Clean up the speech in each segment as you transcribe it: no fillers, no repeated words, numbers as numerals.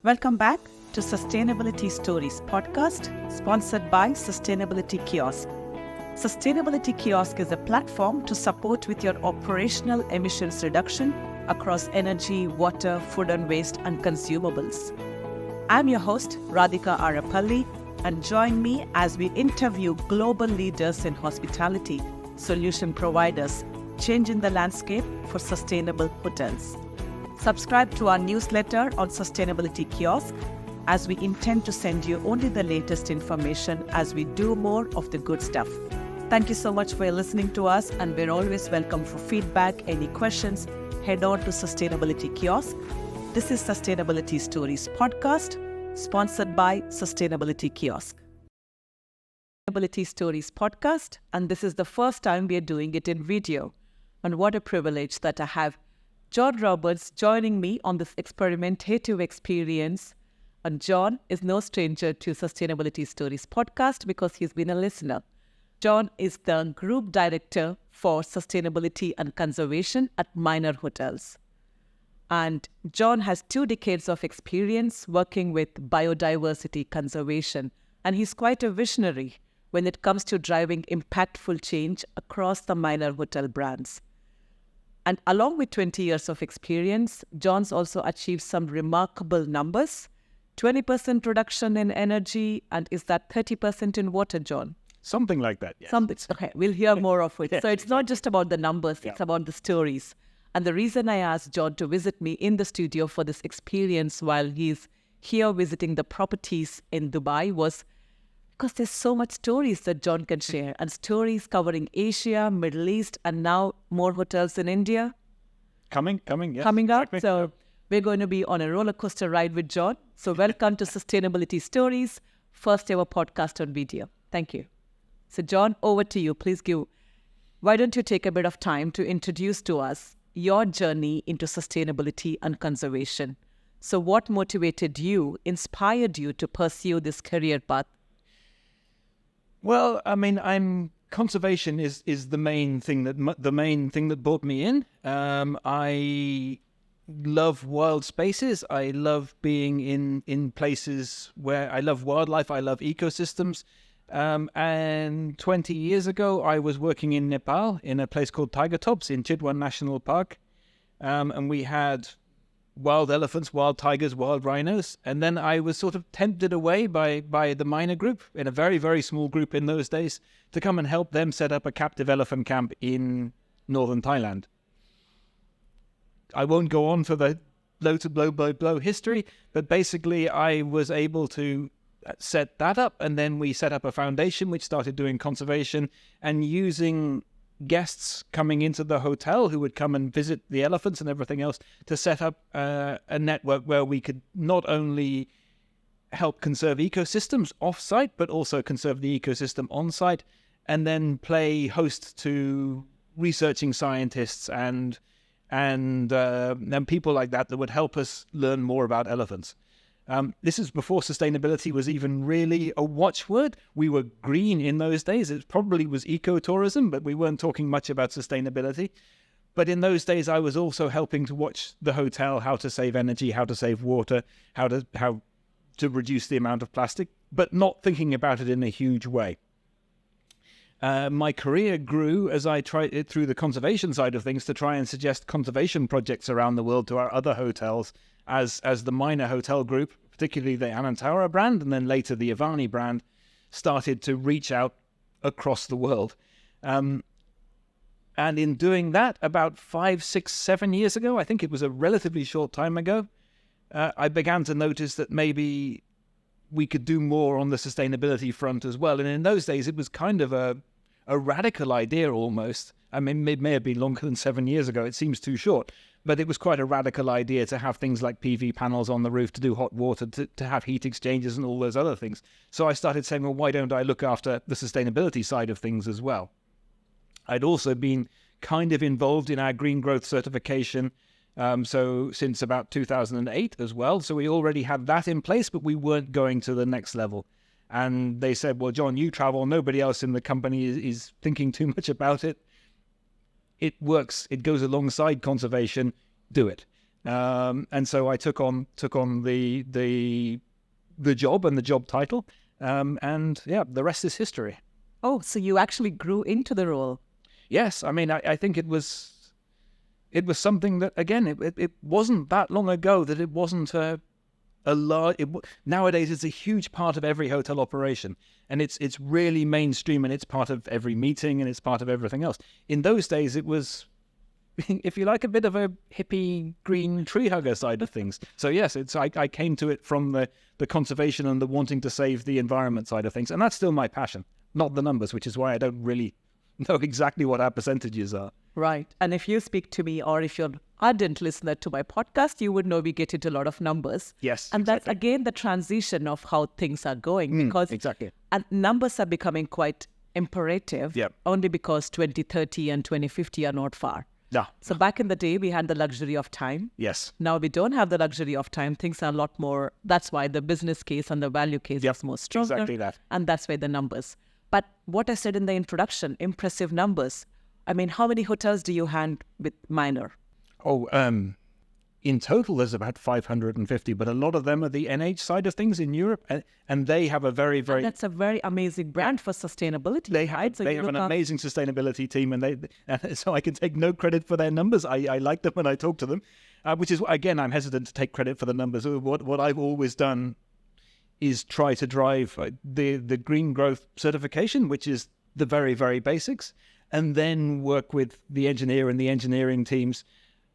Welcome back to Sustainability Stories podcast, sponsored by Sustainability Kiosk. Sustainability Kiosk is a platform to support with your operational emissions reduction across energy, water, food and waste, and consumables. I'm your host, Radhika Arapalli, and join me as we interview global leaders in hospitality, solution providers, changing the landscape for sustainable hotels. Subscribe to our newsletter on Sustainability Kiosk, as we intend to send you only the latest information as we do more of the good stuff. Thank you so much for listening to us, and we're always welcome for feedback. Any questions, head on to Sustainability Kiosk. This is Sustainability Stories podcast, sponsored by Sustainability Kiosk. Sustainability Stories podcast, and this is the first time we are doing it in video. And what a privilege that I have John Roberts joining me on this experimentative experience. And John is no stranger to Sustainability Stories podcast because he's been a listener. John is the Group Director for Sustainability and Conservation at Minor Hotels. And John has 2 decades of experience working with biodiversity conservation. And he's quite a visionary when it comes to driving impactful change across the minor hotel brands. And along with 20 years of experience, John's also achieved some remarkable numbers. 20% reduction in energy, and is that 30% in water, John? Something like that, yes. Okay, we'll hear more of it. Yes, So it's not just about the numbers, it's about the stories. And the reason I asked John to visit me in the studio for this experience while he's here visiting the properties in Dubai was because there's so much stories that John can share, and stories covering Asia, Middle East, and now more hotels in India. Coming, yes. Coming up. Exactly. So we're going to be on a roller coaster ride with John. So welcome to Sustainability Stories, first ever podcast on video. Thank you. So John, over to you. Why don't you take a bit of time to introduce to us your journey into sustainability and conservation? So what motivated you, inspired you to pursue this career path? Well, I mean, conservation is the main thing that brought me in. I love wild spaces. I love being in places where I love wildlife. I love ecosystems. And 20 years ago, I was working in Nepal in a place called Tiger Tops in Chitwan National Park. And we had wild elephants, wild tigers, wild rhinos. And then I was sort of tempted away by the minor group, in a very, very small group in those days, to come and help them set up a captive elephant camp in northern Thailand. I won't go on for the blow history, but basically I was able to set that up, and then we set up a foundation which started doing conservation and using guests coming into the hotel who would come and visit the elephants and everything else to set up a network where we could not only help conserve ecosystems off-site, but also conserve the ecosystem on-site, and then play host to researching scientists and people like that would help us learn more about elephants. This is before sustainability was even really a watchword. We were green in those days. It probably was ecotourism, but we weren't talking much about sustainability. But in those days, I was also helping to watch the hotel, how to save energy, how to save water, how to reduce the amount of plastic, but not thinking about it in a huge way. My career grew as I tried it through the conservation side of things to try and suggest conservation projects around the world to our other hotels as the minor hotel group, particularly the Anantara brand, and then later the Avani brand, started to reach out across the world. And in doing that, about 5, 6, 7 years ago, I think it was a relatively short time ago, I began to notice that maybe we could do more on the sustainability front as well. And in those days, it was kind of a radical idea almost. I mean, it may have been longer than 7 years ago. It seems too short. But it was quite a radical idea to have things like PV panels on the roof, to do hot water, to have heat exchangers and all those other things. So I started saying, well, why don't I look after the sustainability side of things as well? I'd also been kind of involved in our green growth certification, so since about 2008 as well. So we already had that in place, but we weren't going to the next level. And they said, well, John, you travel. Nobody else in the company is thinking too much about it. It works. It goes alongside conservation. Do it. And so I took on the job and the job title, and yeah, the rest is history. Oh, so you actually grew into the role. Yes, I mean, I think it was something that, again, it wasn't that long ago that it wasn't a large. Nowadays, it's a huge part of every hotel operation, and it's really mainstream, and it's part of every meeting, and it's part of everything else. In those days, it was, if you like, a bit of a hippie green tree hugger side of things. So yes, I came to it from the conservation and the wanting to save the environment side of things, and that's still my passion, not the numbers, which is why I don't really know exactly what our percentages are. Right. And if you speak to me, or if you're an ardent listener to my podcast, you would know we get into a lot of numbers. Yes. And exactly. that's, again, the transition of how things are going. Because exactly. And numbers are becoming quite imperative, Yep. only because 2030 and 2050 are not far. Yeah. So back in the day, we had the luxury of time. Yes. Now we don't have the luxury of time. Things are a lot more. That's why the business case and the value case Yep. is more stronger. Exactly that. And that's why the numbers. But what I said in the introduction, impressive numbers. I mean, how many hotels do you hand with minor? Oh, in total, there's about 550, but a lot of them are the NH side of things in Europe, and they have a very, very... And that's a very amazing brand for sustainability. They have, So they you have an look up- amazing sustainability team, and so I can take no credit for their numbers. I like them when I talk to them, which is, again, I'm hesitant to take credit for the numbers. What I've always done is try to drive the green growth certification, which is the very, very basics, and then work with the engineer and the engineering teams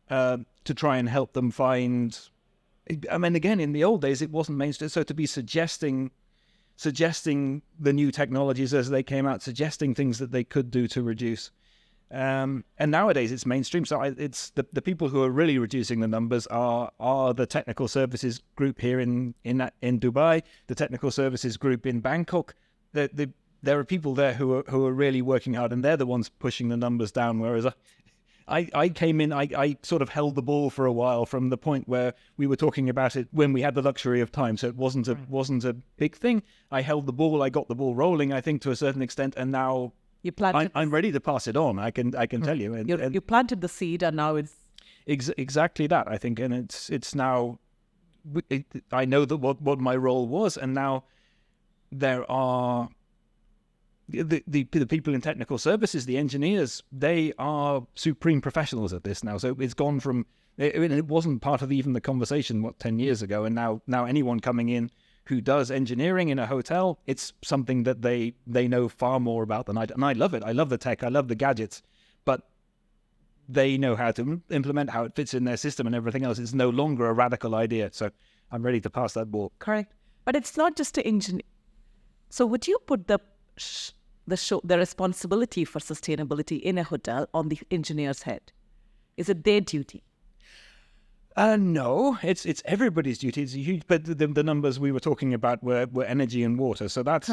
to try and help them find. I mean, again, in the old days, it wasn't mainstream. So to be suggesting the new technologies as they came out, suggesting things that they could do to reduce. And nowadays it's mainstream. So it's the people who are really reducing the numbers are the technical services group here in Dubai, the technical services group in Bangkok. There are people there who are really working hard, and they're the ones pushing the numbers down. Whereas I came in, I sort of held the ball for a while from the point where we were talking about it when we had the luxury of time. So it wasn't a big thing. I held the ball, I got the ball rolling, I think, to a certain extent, and now I'm ready to pass it on. I can tell you. And you planted the seed, and now it's exactly that, I think, and it's now. I know that what my role was, and now there are. The people in technical services, the engineers, they are supreme professionals at this now. So it's gone from, it wasn't part of even the conversation, 10 years ago. And now anyone coming in who does engineering in a hotel, it's something that they know far more about than I do. And I love it. I love the tech. I love the gadgets. But they know how to implement, how it fits in their system and everything else. It's no longer a radical idea. So I'm ready to pass that ball. correct. But it's not just to engineer. So would you put the responsibility for sustainability in a hotel on the engineer's head? Is it their duty? No, it's everybody's duty. It's a huge, but the numbers we were talking about were energy and water. So that's.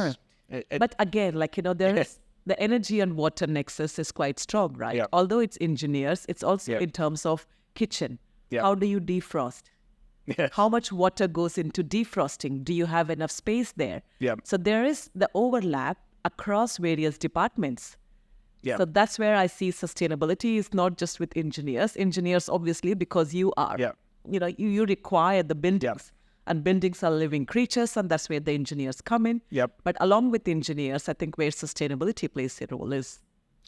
But again, there is the energy and water nexus is quite strong, right? Yeah. Although it's engineers, it's also Yeah. in terms of kitchen. Yeah. How do you defrost? Yes. How much water goes into defrosting? Do you have enough space there? Yeah. So there is the overlap across various departments. Yeah. So that's where I see sustainability is not just with engineers. Engineers, obviously, because you are, Yeah. You require the buildings. And buildings are living creatures, and that's where the engineers come in. Yep. But along with engineers, I think where sustainability plays a role is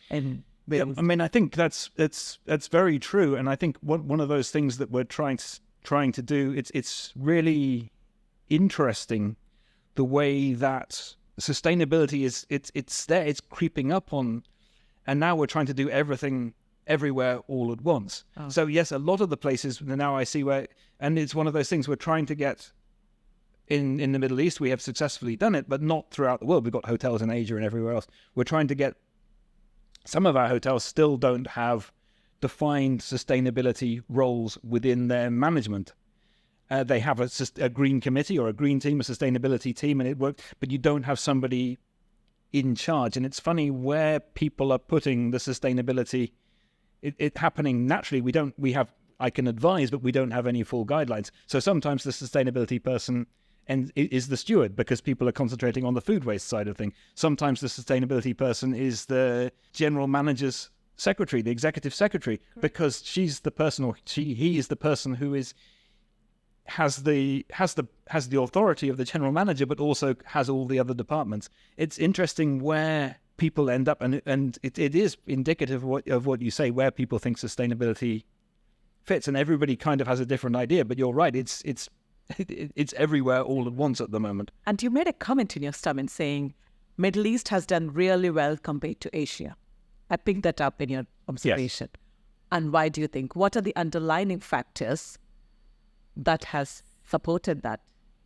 in Yeah, I mean, I think that's very true, and I think one of those things that we're trying to do, it's really interesting the way that sustainability is it's there, it's creeping up on, and now we're trying to do everything everywhere all at once. Oh. So yes, a lot of the places now I see where, and it's one of those things we're trying to get in the Middle East. We have successfully done it, but not throughout the world. We've got hotels in Asia and everywhere else. We're trying to get, some of our hotels still don't have defined sustainability roles within their management. They have a green committee or a green team, a sustainability team, and it works, but you don't have somebody in charge. And it's funny where people are putting the sustainability, it happening naturally. I can advise, but we don't have any full guidelines. So sometimes the sustainability person is the steward because people are concentrating on the food waste side of things. Sometimes the sustainability person is the general manager's secretary, the executive secretary, because she's the person, or he is the person who has the authority of the general manager, but also has all the other departments. It's interesting where people end up, and it is indicative of what you say, where people think sustainability fits, and everybody kind of has a different idea. But you're right, it's everywhere all at once at the moment. And you made a comment in your statement saying Middle East has done really well compared to Asia. I picked that up in your observation. Yes. And why do you think? What are the underlying factors that has supported that?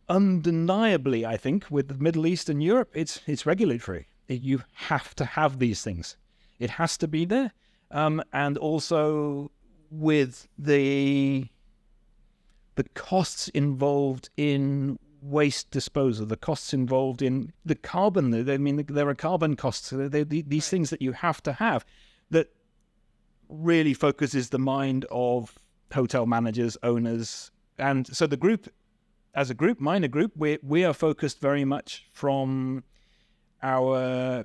Undeniably, I think, with the Middle East and Europe, it's regulatory. You have to have these things. It has to be there. And also with the costs involved in waste disposal, the costs involved in the carbon. I mean, there are carbon costs. These things that you have to have, that really focuses the mind of hotel managers, owners. And so the group, as a group, Minor Group, we are focused very much from our...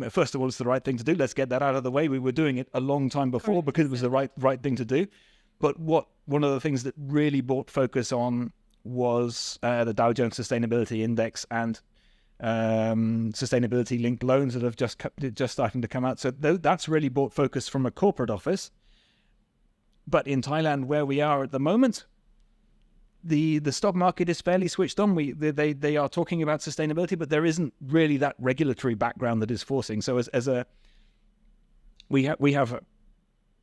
First of all, it's the right thing to do. Let's get that out of the way. We were doing it a long time before because it was the right thing to do. But one of the things that really brought focus on was the Dow Jones Sustainability Index and sustainability-linked loans that have just starting to come out. So that's really brought focus from a corporate office. But in Thailand, where we are at the moment, the stock market is fairly switched on. They are talking about sustainability, but there isn't really that regulatory background that is forcing. So we have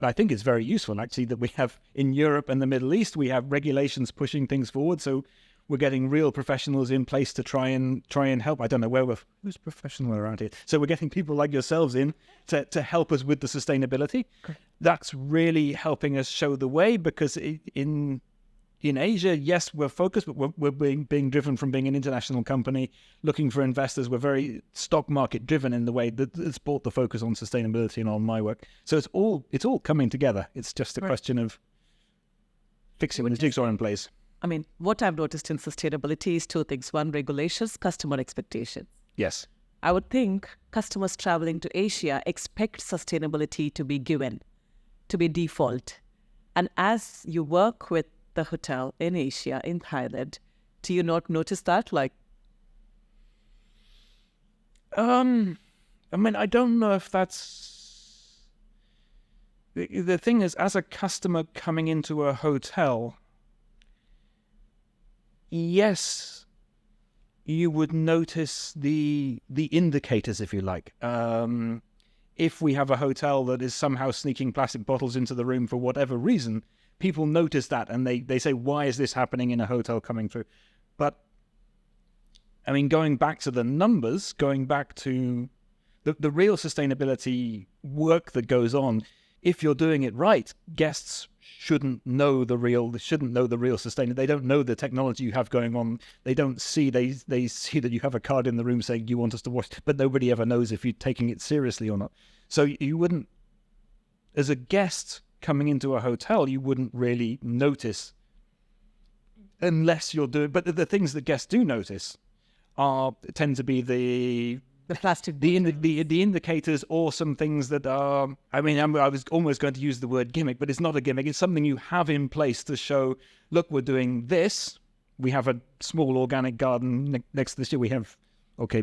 I think it's very useful actually that we have in Europe and the Middle East, we have regulations pushing things forward. So we're getting real professionals in place to try and help. I don't know who's professional around here. So we're getting people like yourselves in to help us with the sustainability. Okay. That's really helping us show the way, because in Asia, yes, we're focused, but we're being driven from being an international company, looking for investors. We're very stock market driven in the way that it's brought the focus on sustainability and on my work. So it's all coming together. It's just a question of fixing the jigsaw in place. I mean, what I've noticed in sustainability is two things. One, regulations, customer expectations. Yes. I would think customers traveling to Asia expect sustainability to be given, to be default. And as you work with the hotel in Asia, in Thailand, do you not notice that? I mean, I don't know if that's... The thing is, as a customer coming into a hotel, yes, you would notice the indicators, if you like. If we have a hotel that is somehow sneaking plastic bottles into the room for whatever reason, people notice that and they say, why is this happening in a hotel coming through? But, I mean, going back to the numbers, going back to the real sustainability work that goes on, if you're doing it right, guests shouldn't know the real sustainability. They don't know the technology you have going on. They don't see, they see that you have a card in the room saying you want us to wash, but nobody ever knows if you're taking it seriously or not. So you wouldn't, as a guest coming into a hotel, you wouldn't really notice unless you're doing, but the things that guests do notice tend to be the plastic, the indicators, or some things that are, I mean, I was almost going to use the word gimmick, but it's not a gimmick. It's something you have in place to show, look, we're doing this. We have a small organic garden next to this year. We have,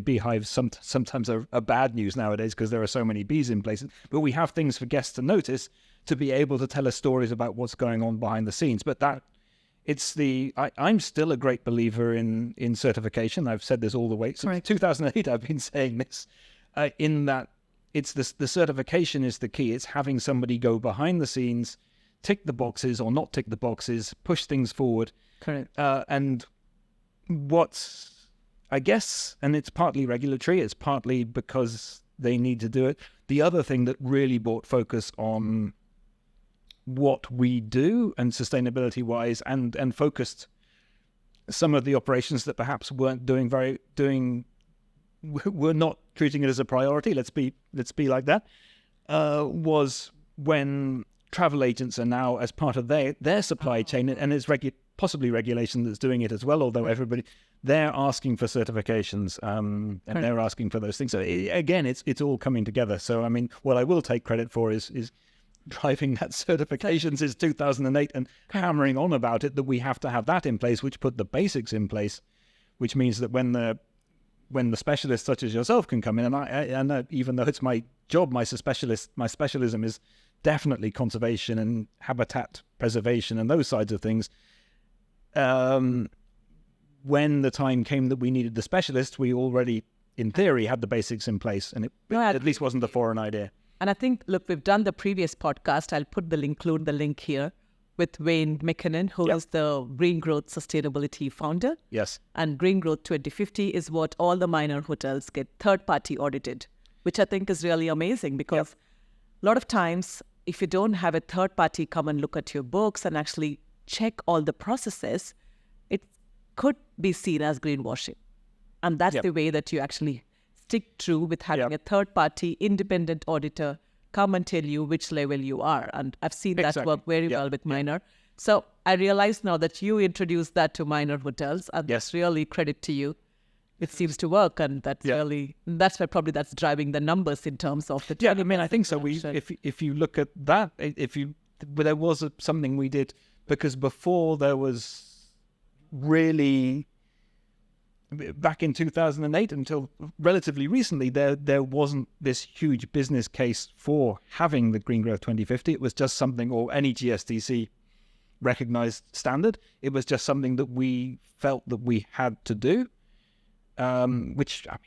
beehives sometimes are bad news nowadays because there are so many bees in places, but we have things for guests to notice, to be able to tell us stories about what's going on behind the scenes. But I'm still a great believer in certification. I've said this all the way since 2008. I've been saying this, in that it's the certification is the key. It's having somebody go behind the scenes, tick the boxes or not tick the boxes, push things forward. Correct. And what's, I guess, and it's partly regulatory, it's partly because they need to do it. The other thing that really brought focus on what we do and sustainability wise and focused some of the operations that perhaps were not treating it as a priority, let's be like that, was when travel agents are now, as part of their supply chain, and it's possibly regulation that's doing it as well, although they're asking for certifications and they're asking for those things. So again, it's all coming together. So, I mean, what I will take credit for is driving that certification since 2008 and hammering on about it, that we have to have that in place, which put the basics in place, which means that when the specialists such as yourself can come in, and I even though it's my job, my specialism is definitely conservation and habitat preservation and those sides of things. When the time came that we needed the specialist, we already, in theory, had the basics in place, and it at least wasn't a foreign idea. And I think, look, we've done the previous podcast. I'll include the link here with Wayne McKinnon, who is the Green Growth Sustainability founder. Yes. And Green Growth 2050 is what all the minor hotels get third-party audited, which I think is really amazing, because a lot of times, if you don't have a third party come and look at your books and actually check all the processes, it could be seen as greenwashing. And that's the way that you actually stick true with having a third party independent auditor come and tell you which level you are. And I've seen that work very well with minor. So I realize now that you introduced that to minor hotels, and that's really credit to you. It seems to work, and that's why that's driving the numbers in terms of the. Yeah, I mean, I think so. If you look at that, there was something we did, because before there was really, back in 2008 until relatively recently, there wasn't this huge business case for having the Green Growth 2050. It was just something, or any GSTC recognized standard. It was just something that we felt that we had to do. Which, I mean,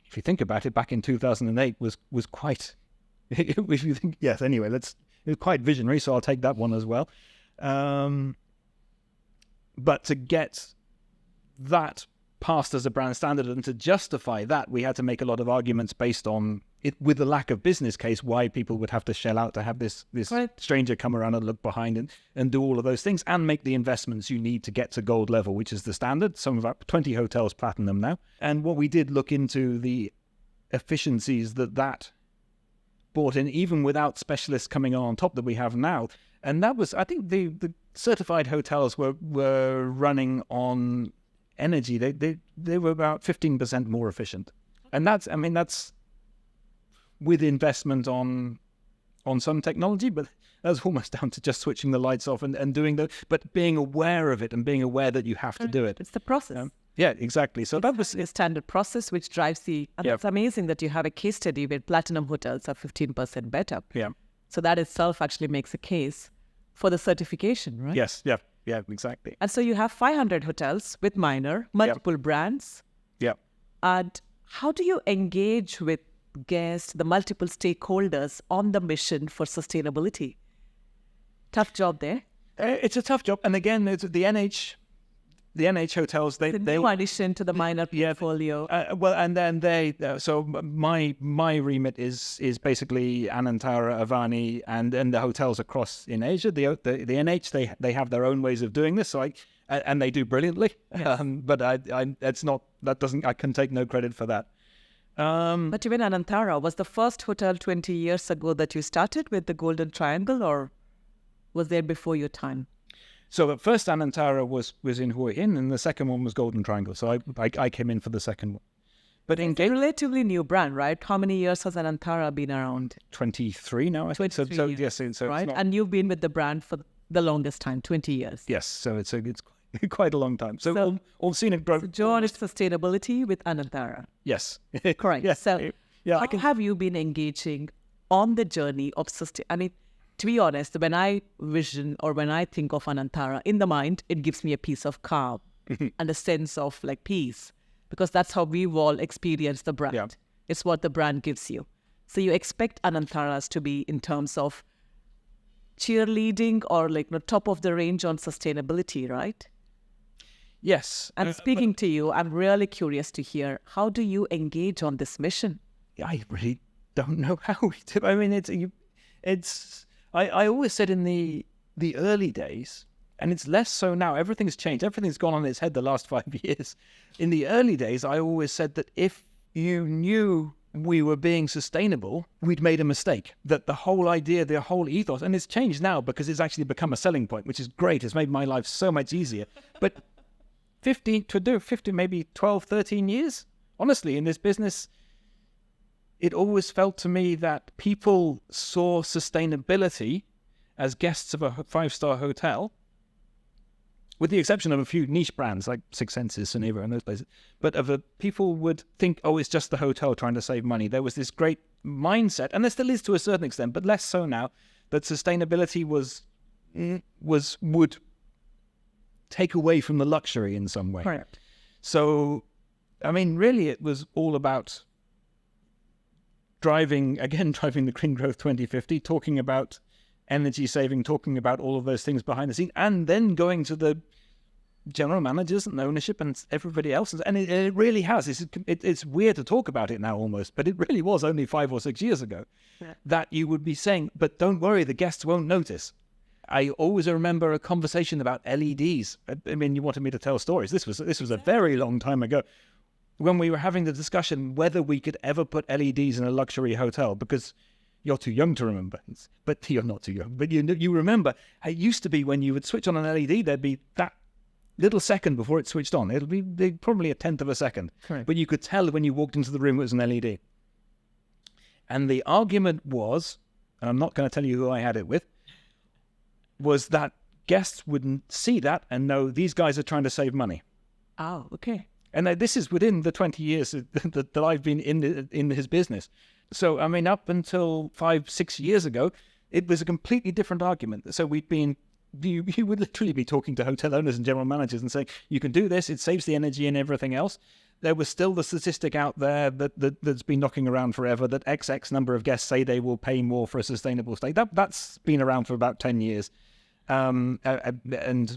if you think about it, back in 2008 was quite, if you think, anyway, it was quite visionary, so I'll take that one as well. But to get that passed as a brand standard and to justify that, we had to make a lot of arguments based on it, with the lack of business case, why people would have to shell out to have this stranger come around and look behind and do all of those things and make the investments you need to get to gold level, which is the standard. Some of our 20 hotels platinum now. And what we did look into the efficiencies that brought in, even without specialists coming on top that we have now. And that was, I think the certified hotels were running on energy. They were about 15% more efficient. And that's with investment on some technology, but that's almost down to just switching the lights off and doing but being aware of it and being aware that you have to do it. It's the process. Yeah, exactly. So that was a standard process which drives and it's amazing that you have a case study where platinum hotels are 15% better. Yeah. So that itself actually makes a case for the certification, right? Yes. Yeah. Yeah, exactly. And so you have 500 hotels with minor, multiple brands. Yeah. And how do you engage with guests, the multiple stakeholders on the mission for sustainability? Tough job there. It's a tough job. And again, it's the NH hotels, they new addition to the minor portfolio. Well, and then so my remit is basically Anantara, Avani, and the hotels across in Asia. The NH, they have their own ways of doing this. So and they do brilliantly. Yes. But I can take no credit for that. But even Anantara was the first hotel 20 years ago that you started with the Golden Triangle, or was there before your time? So at first Anantara was in Hua Hin, and the second one was Golden Triangle. So I came in for the second one. But it's a relatively new brand, right? How many years has Anantara been around? 23 now, I think. So yes, so right? It's not... And you've been with the brand for the longest time, 20 years. Yes, so it's quite a long time. So all seen it grow. So John is sustainability with Anantara. Yes. Correct. Yeah. So how have you been engaging on the journey of sustainability? To be honest, when I vision or when I think of Anantara, in the mind, it gives me a piece of calm and a sense of like peace, because that's how we've all experienced the brand. Yeah. It's what the brand gives you. So you expect Anantaras to be in terms of cheerleading or like top of the range on sustainability, right? Yes. And speaking to you, I'm really curious to hear, how do you engage on this mission? I really don't know how we do. I mean, I always said in the early days, and it's less so now, everything's changed. Everything's gone on its head the last 5 years. In the early days, I always said that if you knew we were being sustainable, we'd made a mistake. That the whole idea, the whole ethos, and it's changed now because it's actually become a selling point, which is great. It's made my life so much easier. But 15, maybe 12, 13 years, honestly, in this business, it always felt to me that people saw sustainability as guests of a 5-star hotel, with the exception of a few niche brands like Six Senses, Soneva, and those places. But people would think, oh, it's just the hotel trying to save money. There was this great mindset, and there still is to a certain extent, but less so now, that sustainability would take away from the luxury in some way. Correct. So, I mean, really, it was all about driving the Green Growth 2050, talking about energy saving, talking about all of those things behind the scenes, and then going to the general managers and ownership and everybody else. And it really has. It's weird to talk about it now almost, but it really was only 5 or 6 years ago that you would be saying, but don't worry, the guests won't notice. I always remember a conversation about LEDs. I mean, you wanted me to tell stories. This was a very long time ago, when we were having the discussion whether we could ever put LEDs in a luxury hotel, because you're too young to remember, but you're not too young. But you remember, it used to be when you would switch on an LED, there'd be that little second before it switched on. It'll be probably a tenth of a second. Correct. But you could tell when you walked into the room it was an LED. And the argument was, and I'm not going to tell you who I had it with, was that guests wouldn't see that and know these guys are trying to save money. Oh, okay. And this is within the 20 years that I've been in his business. So, I mean, up until 5-6 years ago, it was a completely different argument. So you would literally be talking to hotel owners and general managers and saying, you can do this, it saves the energy and everything else. There was still the statistic out there that's been knocking around forever, that XX number of guests say they will pay more for a sustainable stay. That's been around for about 10 years. And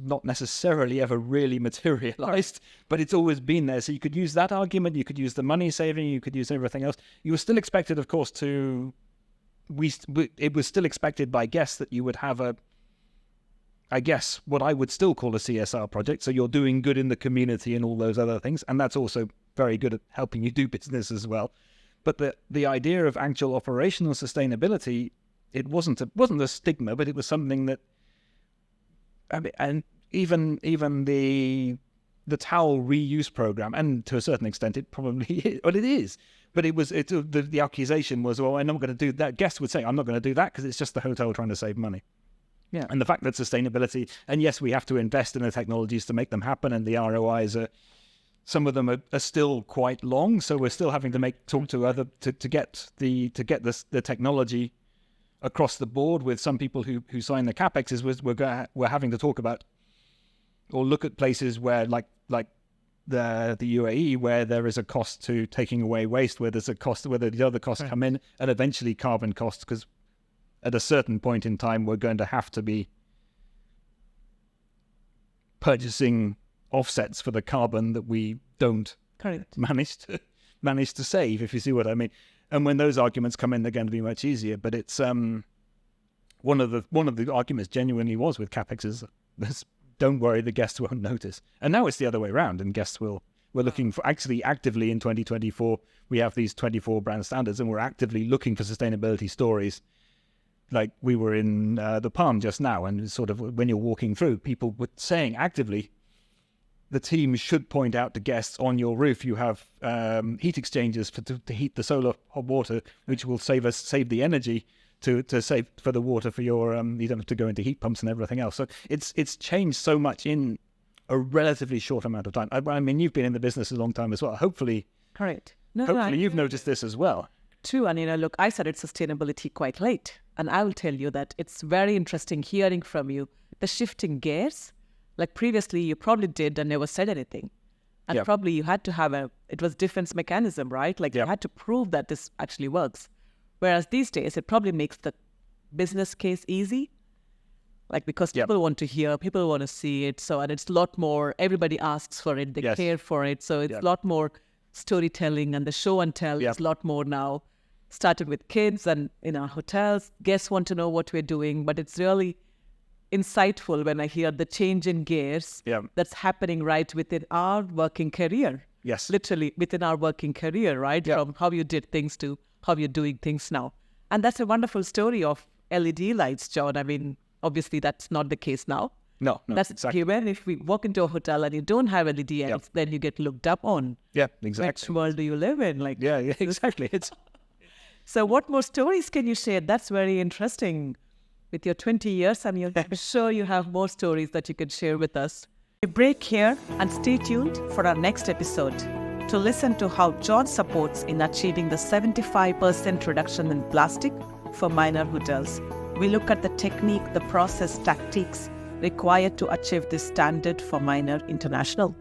not necessarily ever really materialized, but it's always been there. So you could use that argument, you could use the money saving, you could use everything else. You were still expected, of course, it was still expected by guests that you would have what I would still call a CSR project. So you're doing good in the community and all those other things. And that's also very good at helping you do business as well. But the idea of actual operational sustainability, it wasn't a stigma, but it was something that, and even the towel reuse program, and to a certain extent it probably is, well, it is, but the accusation was, well, I'm not going to do that. Guests would say, I'm not going to do that because it's just the hotel trying to save money. Yeah. And the fact that sustainability, and yes, we have to invest in the technologies to make them happen, and the ROIs some of them are still quite long, so we're still having to get the technology across the board. With some people who sign the CapExes, we're having to talk about or look at places where like the UAE, where there is a cost to taking away waste, where there's a cost, where the other costs come in, and eventually carbon costs, because at a certain point in time we're going to have to be purchasing offsets for the carbon that we don't manage to save, if you see what I mean. And when those arguments come in, they're going to be much easier. But it's one of the arguments genuinely was with CapEx is don't worry, the guests won't notice. And now it's the other way around, and guests we're looking for, actually actively in 2024, we have these 24 brand standards, and we're actively looking for sustainability stories. Like we were in the Palm just now, and sort of when you're walking through, people were saying actively, the team should point out to guests, on your roof you have heat exchangers to heat the solar hot water, which will save the energy to save for the water for your you don't have to go into heat pumps and everything else. So it's changed so much in a relatively short amount of time. I mean, you've been in the business a long time as well. Hopefully you've noticed this as well. True. And look, I started sustainability quite late, and I will tell you that it's very interesting hearing from you the shifting gears. Like previously, you probably did and never said anything. And probably you had to have it was defense mechanism, right? Like you had to prove that this actually works. Whereas these days, it probably makes the business case easy. Like because people want to hear, people want to see it. So, and it's a lot more, everybody asks for it, they care for it. So it's a lot more storytelling, and the show and tell is a lot more now. Started with kids and in our hotels, guests want to know what we're doing, but it's really insightful when I hear the change in gears that's happening right within our working career. Yes. literally within our working career, right? Yeah. From how you did things to how you're doing things now. And that's a wonderful story of LED lights, John. I mean, obviously that's not the case now. No, That's exactly. given. If we walk into a hotel and you don't have LED lights, then you get looked up on. Yeah, Which exactly. world do you live in? Like, Yeah, exactly. It's so what more stories can you share? That's very interesting. With your 20 years, I'm sure you have more stories that you can share with us. We break here and stay tuned for our next episode to listen to how John supports in achieving the 75% reduction in plastic for minor hotels. We look at the technique, the process, tactics required to achieve this standard for minor international.